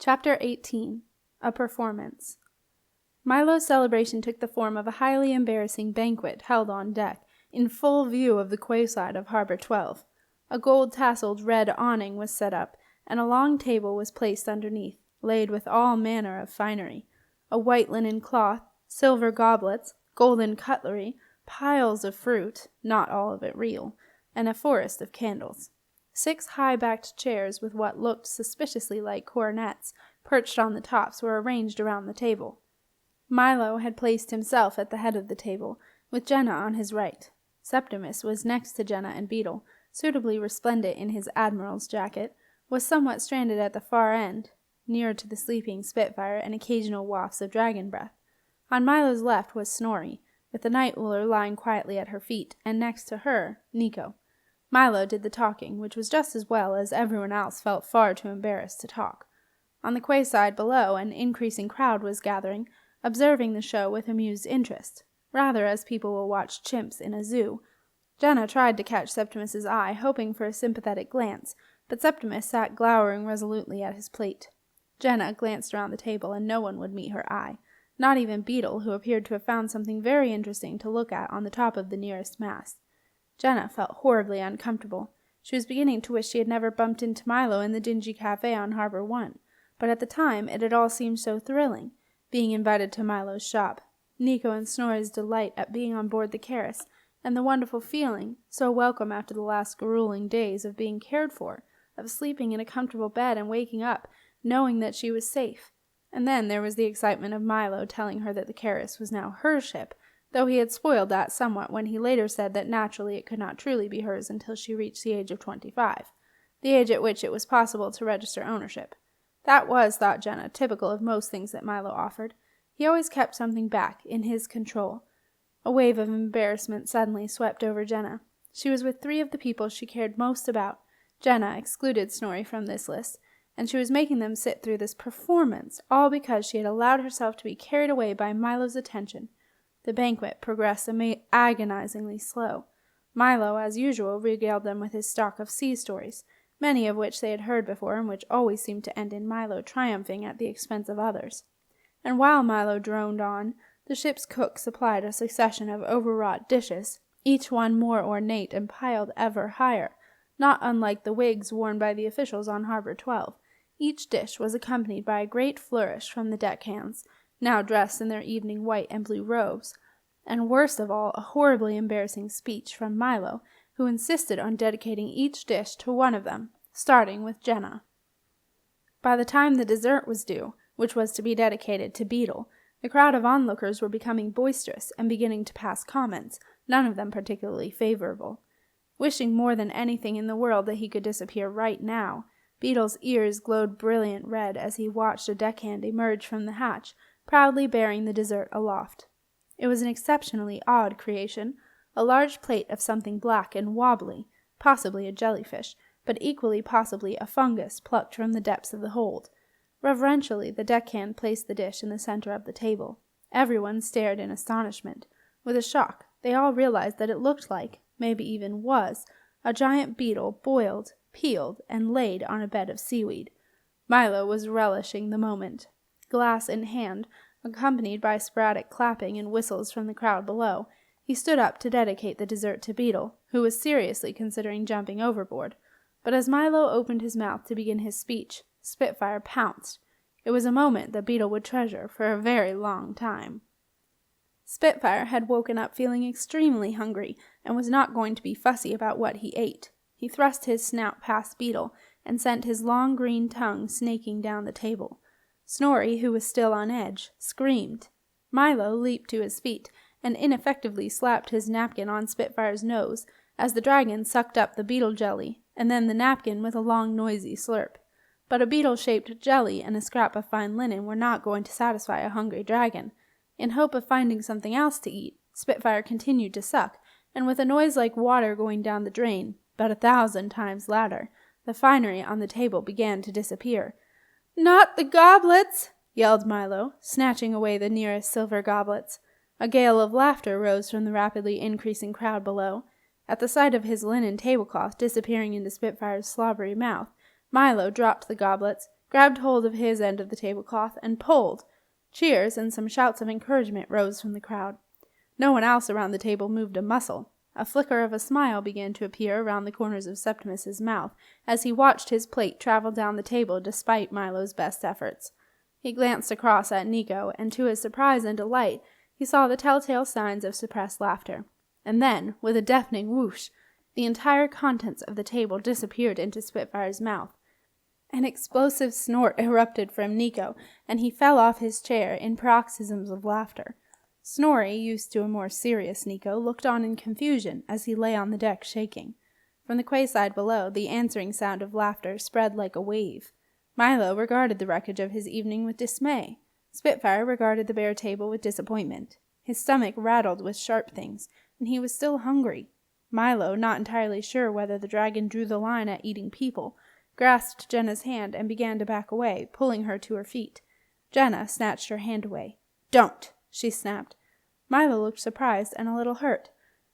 Chapter 18. A Performance. Milo's celebration took the form of a highly embarrassing banquet held on deck, in full view of the quayside of Harbor 12. A gold-tasseled red awning was set up, and a long table was placed underneath, laid with all manner of finery. A white linen cloth, silver goblets, golden cutlery, piles of fruit, not all of it real, and a forest of candles. 6 high-backed chairs with what looked suspiciously like coronets perched on the tops were arranged around the table. Milo had placed himself at the head of the table, with Jenna on his right. Septimus was next to Jenna, and Beetle, suitably resplendent in his admiral's jacket, was somewhat stranded at the far end, nearer to the sleeping Spitfire and occasional wafts of dragon breath. On Milo's left was Snorri, with the night ruler lying quietly at her feet, and next to her, Nico. Milo did the talking, which was just as well, as everyone else felt far too embarrassed to talk. On the quayside below, an increasing crowd was gathering, observing the show with amused interest, rather as people will watch chimps in a zoo. Jenna tried to catch Septimus's eye, hoping for a sympathetic glance, but Septimus sat glowering resolutely at his plate. Jenna glanced around the table, and no one would meet her eye, not even Beetle, who appeared to have found something very interesting to look at on the top of the nearest mast. Jenna felt horribly uncomfortable. She was beginning to wish she had never bumped into Milo in the dingy cafe on Harbor 1, but at the time it had all seemed so thrilling, being invited to Milo's shop, Nico and Snorri's delight at being on board the Keris, and the wonderful feeling, so welcome after the last grueling days, of being cared for, of sleeping in a comfortable bed and waking up, knowing that she was safe. And then there was the excitement of Milo telling her that the Keris was now her ship, though he had spoiled that somewhat when he later said that naturally it could not truly be hers until she reached the age of 25, the age at which it was possible to register ownership. That was, thought Jenna, typical of most things that Milo offered. He always kept something back, in his control. A wave of embarrassment suddenly swept over Jenna. She was with 3 of the people she cared most about. Jenna excluded Snorri from this list, and she was making them sit through this performance, all because she had allowed herself to be carried away by Milo's attention. The banquet progressed agonizingly slow. Milo, as usual, regaled them with his stock of sea stories, many of which they had heard before and which always seemed to end in Milo triumphing at the expense of others. And while Milo droned on, the ship's cook supplied a succession of overwrought dishes, each one more ornate and piled ever higher, not unlike the wigs worn by the officials on Harbor 12. Each dish was accompanied by a great flourish from the deckhands, now dressed in their evening white and blue robes, and worst of all, a horribly embarrassing speech from Milo, who insisted on dedicating each dish to one of them, starting with Jenna. By the time the dessert was due, which was to be dedicated to Beetle, the crowd of onlookers were becoming boisterous and beginning to pass comments, none of them particularly favorable. Wishing more than anything in the world that he could disappear right now, Beetle's ears glowed brilliant red as he watched a deckhand emerge from the hatch, proudly bearing the dessert aloft. It was an exceptionally odd creation, a large plate of something black and wobbly, possibly a jellyfish, but equally possibly a fungus plucked from the depths of the hold. Reverentially, the deckhand placed the dish in the center of the table. Everyone stared in astonishment. With a shock, they all realized that it looked like, maybe even was, a giant beetle boiled, peeled, and laid on a bed of seaweed. Milo was relishing the moment. Glass in hand, accompanied by sporadic clapping and whistles from the crowd below, he stood up to dedicate the dessert to Beetle, who was seriously considering jumping overboard. But as Milo opened his mouth to begin his speech, Spitfire pounced. It was a moment that Beetle would treasure for a very long time. Spitfire had woken up feeling extremely hungry, and was not going to be fussy about what he ate. He thrust his snout past Beetle, and sent his long green tongue snaking down the table. Snorri, who was still on edge, screamed. Milo leaped to his feet, and ineffectively slapped his napkin on Spitfire's nose, as the dragon sucked up the beetle jelly, and then the napkin with a long noisy slurp. But a beetle-shaped jelly and a scrap of fine linen were not going to satisfy a hungry dragon. In hope of finding something else to eat, Spitfire continued to suck, and with a noise like water going down the drain, but 1,000 times louder, the finery on the table began to disappear. "Not the goblets!" yelled Milo, snatching away the nearest silver goblets. A gale of laughter rose from the rapidly increasing crowd below. At the sight of his linen tablecloth disappearing into Spitfire's slobbery mouth, Milo dropped the goblets, grabbed hold of his end of the tablecloth, and pulled. Cheers and some shouts of encouragement rose from the crowd. No one else around the table moved a muscle. A flicker of a smile began to appear around the corners of Septimus's mouth as he watched his plate travel down the table despite Milo's best efforts. He glanced across at Nico, and to his surprise and delight, he saw the telltale signs of suppressed laughter. And then, with a deafening whoosh, the entire contents of the table disappeared into Spitfire's mouth. An explosive snort erupted from Nico, and he fell off his chair in paroxysms of laughter. Snorri, used to a more serious Nico, looked on in confusion as he lay on the deck shaking. From the quayside below, the answering sound of laughter spread like a wave. Milo regarded the wreckage of his evening with dismay. Spitfire regarded the bare table with disappointment. His stomach rattled with sharp things, and he was still hungry. Milo, not entirely sure whether the dragon drew the line at eating people, grasped Jenna's hand and began to back away, pulling her to her feet. Jenna snatched her hand away. "Don't!" she snapped. Milo looked surprised and a little hurt.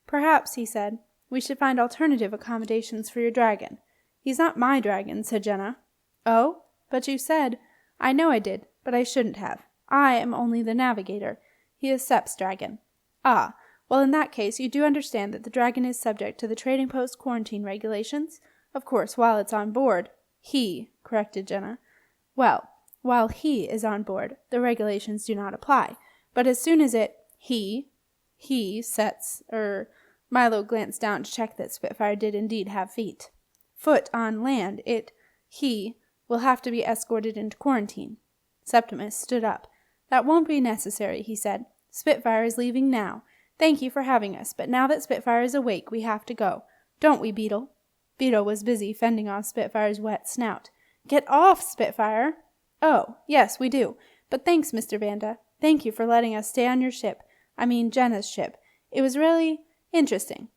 "Perhaps," he said, "we should find alternative accommodations for your dragon." "He's not my dragon," said Jenna. "Oh? But you said—" "I know I did, but I shouldn't have. I am only the navigator. He is Sep's dragon." "Ah, well in that case you do understand that the dragon is subject to the trading post quarantine regulations? Of course, while it's on board—" "He," corrected Jenna. "Well, while he is on board, the regulations do not apply. But as soon as he sets, Milo glanced down to check that Spitfire did indeed have feet. "Foot on land, he will have to be escorted into quarantine." Septimus stood up. "That won't be necessary," he said. "Spitfire is leaving now. Thank you for having us, but now that Spitfire is awake, we have to go. Don't we, Beetle?" Beetle was busy fending off Spitfire's wet snout. "Get off, Spitfire!" "Oh, yes, we do. But thanks, Mr. Vanda. Thank you for letting us stay on your ship. I mean Jenna's ship. It was really interesting."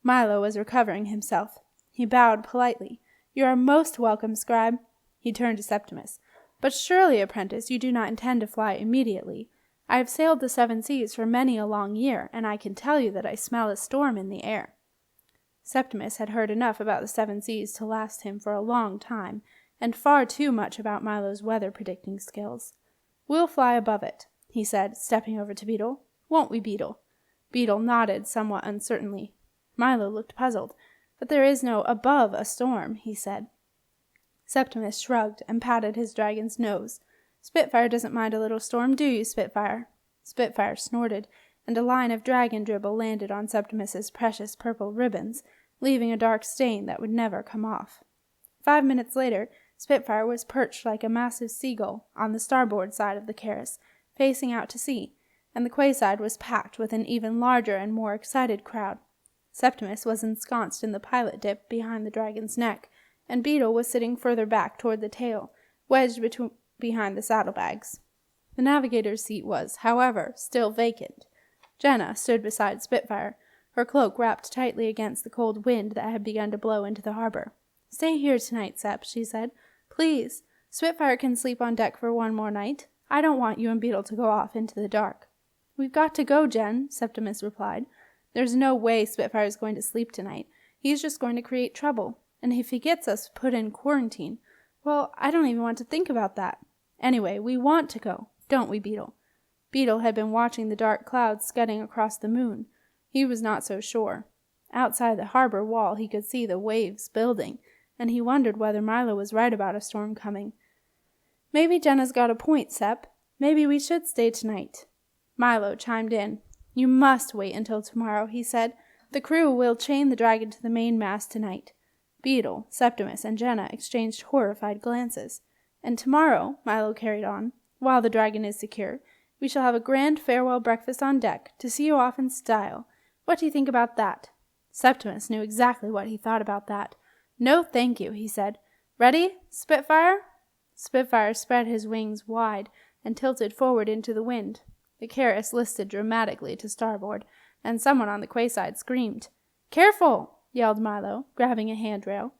Milo was recovering himself. He bowed politely. "You are most welcome, scribe." He turned to Septimus. "But surely, apprentice, you do not intend to fly immediately. I have sailed the 7 seas for many a long year, and I can tell you that I smell a storm in the air." Septimus had heard enough about the 7 seas to last him for a long time, and far too much about Milo's weather-predicting skills. "We'll fly above it," he said, stepping over to Beetle. "Won't we, Beetle?" Beetle nodded somewhat uncertainly. Milo looked puzzled. "But there is no above a storm," he said. Septimus shrugged and patted his dragon's nose. "Spitfire doesn't mind a little storm, do you, Spitfire?" Spitfire snorted, and a line of dragon dribble landed on Septimus's precious purple ribbons, leaving a dark stain that would never come off. 5 minutes later, Spitfire was perched like a massive seagull on the starboard side of the Keris, facing out to sea, and the quayside was packed with an even larger and more excited crowd. Septimus was ensconced in the pilot dip behind the dragon's neck, and Beetle was sitting further back toward the tail, wedged behind the saddlebags. The navigator's seat was, however, still vacant. Jenna stood beside Spitfire, her cloak wrapped tightly against the cold wind that had begun to blow into the harbor. "Stay here tonight, Sep," she said. "Please. Spitfire can sleep on deck for one more night. I don't want you and Beetle to go off into the dark." "We've got to go, Jen," Septimus replied. "There's no way Spitfire is going to sleep tonight. He's just going to create trouble. And if he gets us put in quarantine, well, I don't even want to think about that. Anyway, we want to go, don't we, Beetle?" Beetle had been watching the dark clouds scudding across the moon. He was not so sure. Outside the harbor wall he could see the waves building, and he wondered whether Milo was right about a storm coming. "Maybe Jenna's got a point, Sep. Maybe we should stay tonight." Milo chimed in. "You must wait until tomorrow," he said. "The crew will chain the dragon to the mainmast tonight." Beetle, Septimus, and Jenna exchanged horrified glances. "And tomorrow," Milo carried on, "while the dragon is secure, we shall have a grand farewell breakfast on deck to see you off in style. What do you think about that?" Septimus knew exactly what he thought about that. "No, thank you," he said. "Ready, Spitfire?" Spitfire spread his wings wide and tilted forward into the wind. The Keris listed dramatically to starboard, and someone on the quayside screamed. "Careful!" yelled Milo, grabbing a handrail.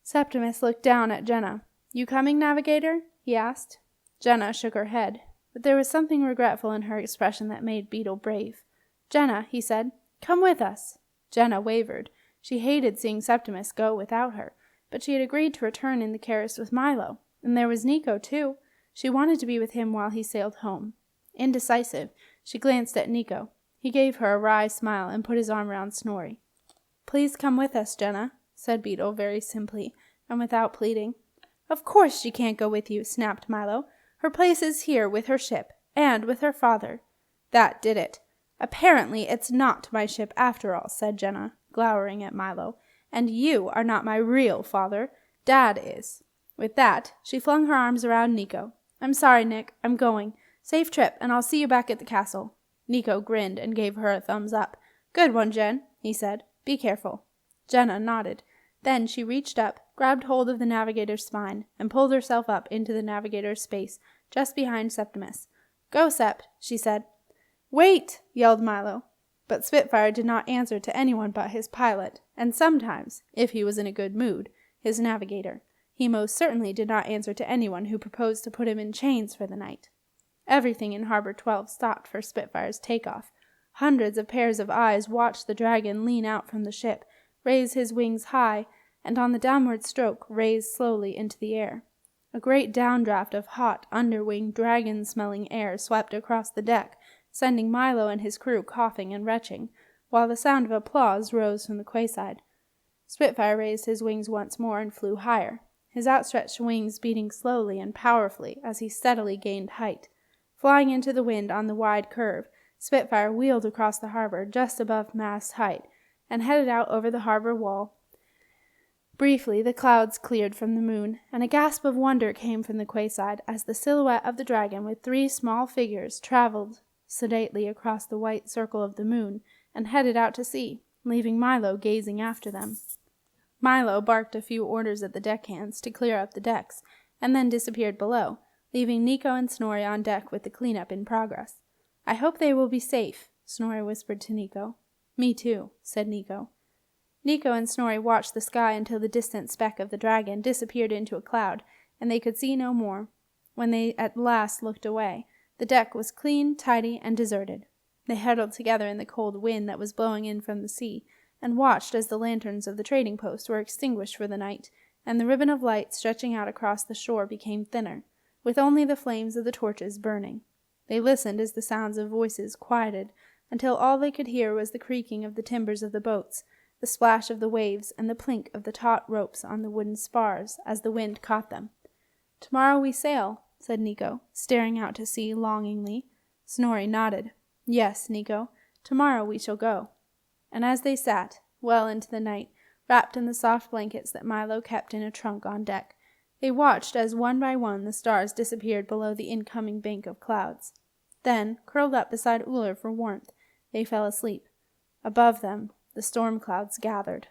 Septimus looked down at Jenna. "You coming, navigator?" he asked. Jenna shook her head, but there was something regretful in her expression that made Beetle brave. "Jenna," he said, "come with us." Jenna wavered. She hated seeing Septimus go without her, but she had agreed to return in the Keris with Milo. And there was Nico, too. She wanted to be with him while he sailed home. Indecisive, she glanced at Nico. He gave her a wry smile and put his arm round Snorri. "Please come with us, Jenna," said Beetle very simply, and without pleading. "Of course she can't go with you," snapped Milo. "Her place is here with her ship, and with her father." That did it. "Apparently it's not my ship after all," said Jenna, glowering at Milo. "And you are not my real father. Dad is." With that, she flung her arms around Nico. "I'm sorry, Nick. I'm going. Safe trip, and I'll see you back at the castle." Nico grinned and gave her a thumbs up. "Good one, Jen," he said. "Be careful." Jenna nodded. Then she reached up, grabbed hold of the navigator's spine, and pulled herself up into the navigator's space, just behind Septimus. "Go, Sept," she said. "Wait!" yelled Milo. But Spitfire did not answer to anyone but his pilot, and sometimes, if he was in a good mood, his navigator. He most certainly did not answer to anyone who proposed to put him in chains for the night. Everything in Harbor 12 stopped for Spitfire's takeoff. Hundreds of pairs of eyes watched the dragon lean out from the ship, raise his wings high, and on the downward stroke raise slowly into the air. A great downdraft of hot, underwing, dragon-smelling air swept across the deck, sending Milo and his crew coughing and retching, while the sound of applause rose from the quayside. Spitfire raised his wings once more and flew higher, his outstretched wings beating slowly and powerfully as he steadily gained height. Flying into the wind on the wide curve, Spitfire wheeled across the harbor just above mast height, and headed out over the harbor wall. Briefly the clouds cleared from the moon, and a gasp of wonder came from the quayside as the silhouette of the dragon with 3 small figures traveled sedately across the white circle of the moon and headed out to sea, leaving Milo gazing after them. Milo barked a few orders at the deckhands to clear up the decks, and then disappeared below, leaving Nico and Snorri on deck with the cleanup in progress. "I hope they will be safe," Snorri whispered to Nico. "Me too," said Nico. Nico and Snorri watched the sky until the distant speck of the dragon disappeared into a cloud, and they could see no more. When they at last looked away, the deck was clean, tidy, and deserted. They huddled together in the cold wind that was blowing in from the sea, and watched as the lanterns of the trading post were extinguished for the night, and the ribbon of light stretching out across the shore became thinner, with only the flames of the torches burning. They listened as the sounds of voices quieted, until all they could hear was the creaking of the timbers of the boats, the splash of the waves, and the plink of the taut ropes on the wooden spars as the wind caught them. "Tomorrow we sail," said Nico, staring out to sea longingly. Snorri nodded. "Yes, Nico, tomorrow we shall go." And as they sat, well into the night, wrapped in the soft blankets that Milo kept in a trunk on deck, they watched as one by one the stars disappeared below the incoming bank of clouds. Then, curled up beside Uller for warmth, they fell asleep. Above them, the storm clouds gathered.